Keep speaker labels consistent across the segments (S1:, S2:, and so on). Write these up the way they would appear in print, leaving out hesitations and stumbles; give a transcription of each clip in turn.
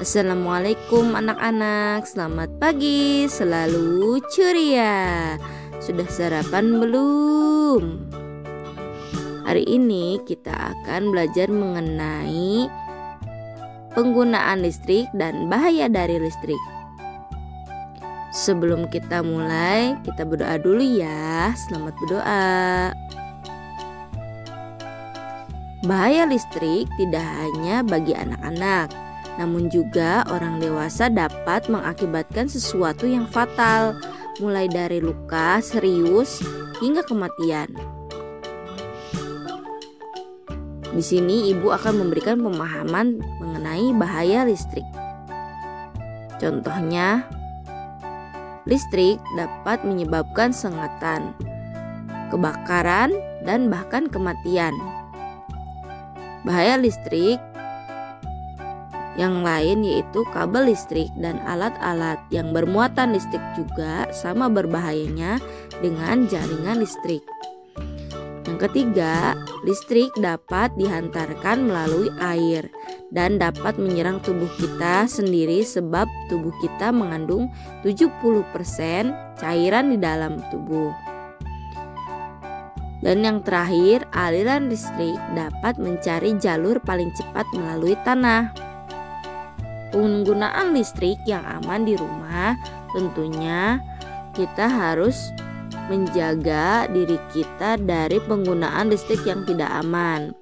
S1: Assalamualaikum anak-anak, selamat pagi, selalu ceria. Sudah sarapan belum? Hari ini kita akan belajar mengenai penggunaan listrik dan bahaya dari listrik. Sebelum kita mulai, kita berdoa dulu ya. Selamat berdoa. Bahaya listrik tidak hanya bagi anak-anak, namun juga orang dewasa dapat mengakibatkan sesuatu yang fatal, mulai dari luka serius hingga kematian. Di sini ibu akan memberikan pemahaman mengenai bahaya listrik. Contohnya, listrik dapat menyebabkan sengatan, kebakaran, dan bahkan kematian. Bahaya listrik yang lain yaitu kabel listrik dan alat-alat yang bermuatan listrik juga sama berbahayanya dengan jaringan listrik. Yang ketiga, listrik dapat dihantarkan melalui air dan dapat menyerang tubuh kita sendiri sebab tubuh kita mengandung 70% cairan di dalam tubuh. Dan yang terakhir, aliran listrik dapat mencari jalur paling cepat melalui tanah. Penggunaan listrik yang aman di rumah, tentunya kita harus menjaga diri kita dari penggunaan listrik yang tidak aman.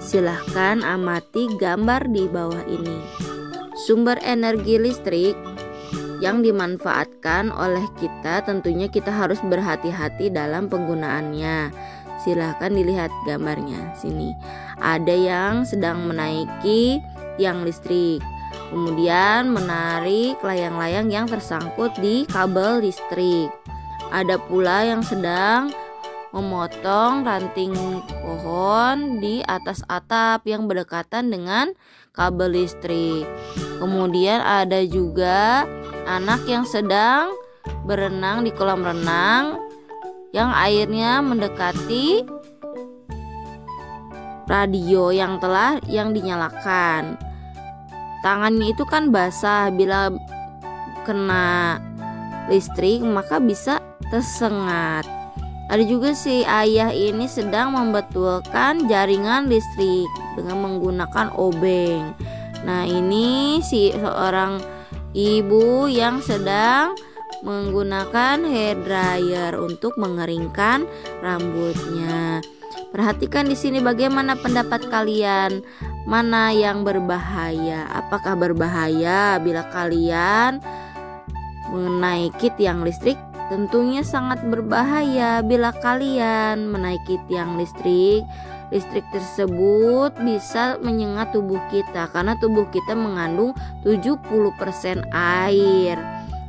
S1: Silahkan amati gambar di bawah ini. Sumber energi listrik yang dimanfaatkan oleh kita, tentunya kita harus berhati-hati dalam penggunaannya. Silahkan dilihat gambarnya sini. Ada yang sedang menaiki tiang listrik, kemudian menarik layang-layang yang tersangkut di kabel listrik. Ada pula yang sedang memotong ranting pohon di atas atap yang berdekatan dengan kabel listrik. Kemudian ada juga anak yang sedang berenang di kolam renang yang airnya mendekati radio yang dinyalakan. Tangannya itu kan basah, bila kena listrik maka bisa tersengat. Ada juga si ayah ini sedang membetulkan jaringan listrik dengan menggunakan obeng. Nah, ini si seorang ibu yang sedang menggunakan hair dryer untuk mengeringkan rambutnya. Perhatikan di sini bagaimana pendapat kalian. Mana yang berbahaya? Apakah berbahaya bila kalian menaiki tiang listrik? Tentunya sangat berbahaya bila kalian menaiki tiang listrik. Listrik tersebut bisa menyengat tubuh kita karena tubuh kita mengandung 70% air.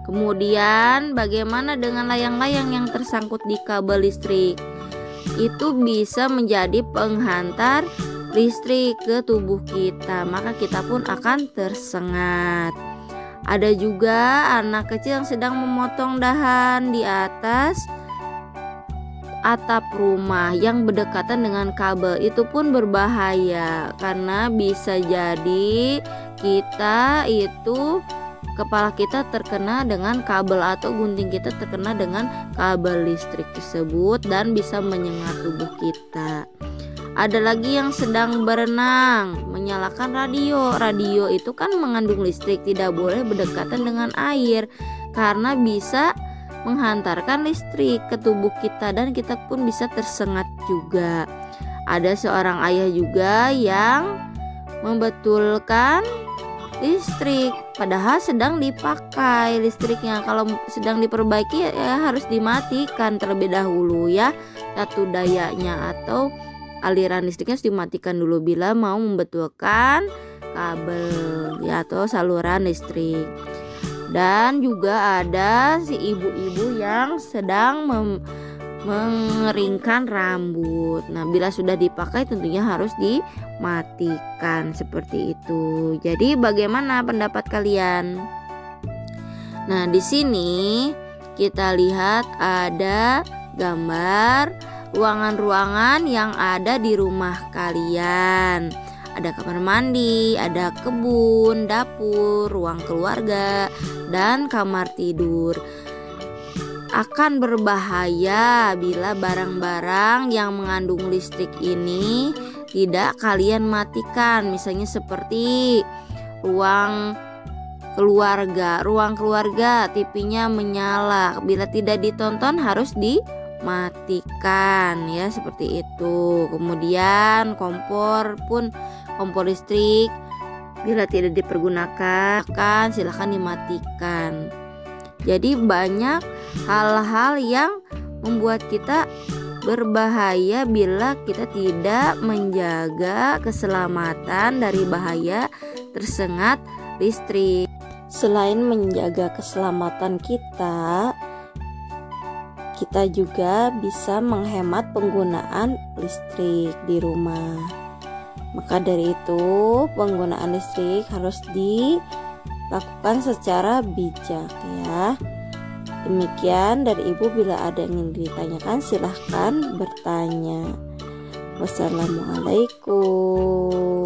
S1: Kemudian bagaimana dengan layang-layang yang tersangkut di kabel listrik? Itu bisa menjadi penghantar listrik ke tubuh kita, maka kita pun akan tersengat. Ada juga anak kecil yang sedang memotong dahan di atas atap rumah yang berdekatan dengan kabel. Itu pun berbahaya karena bisa jadi kepala kita terkena dengan kabel atau gunting kita terkena dengan kabel listrik tersebut dan bisa menyengat tubuh kita. Ada lagi yang sedang berenang, menyalakan radio. Radio itu kan mengandung listrik, tidak boleh berdekatan dengan air karena bisa menghantarkan listrik ke tubuh kita dan kita pun bisa tersengat juga. Ada seorang ayah juga yang membetulkan listrik, padahal sedang dipakai listriknya. Kalau sedang diperbaiki ya harus dimatikan terlebih dahulu ya satu dayanya, atau aliran listriknya harus dimatikan dulu bila mau membetulkan kabel ya atau saluran listrik. Dan juga ada si ibu-ibu yang sedang mengeringkan rambut. Nah, bila sudah dipakai tentunya harus dimatikan seperti itu. Jadi bagaimana pendapat kalian? Nah, di sini kita lihat ada gambar ruangan-ruangan yang ada di rumah kalian. ada kamar mandi, ada kebun, dapur, ruang keluarga, dan kamar tidur. Akan berbahaya bila barang-barang yang mengandung listrik ini tidak kalian matikan. Misalnya seperti ruang keluarga, TV-nya menyala. Bila tidak ditonton harus dimatikan ya, seperti itu. Kemudian kompor listrik bila tidak dipergunakan silahkan dimatikan. Jadi banyak hal-hal yang membuat kita berbahaya bila kita tidak menjaga keselamatan dari bahaya tersengat listrik. Selain menjaga keselamatan kita juga bisa menghemat penggunaan listrik di rumah. Maka dari itu, penggunaan listrik harus dilakukan secara bijak ya. Demikian dari Ibu, bila ada yang ingin ditanyakan silahkan bertanya. Wassalamualaikum.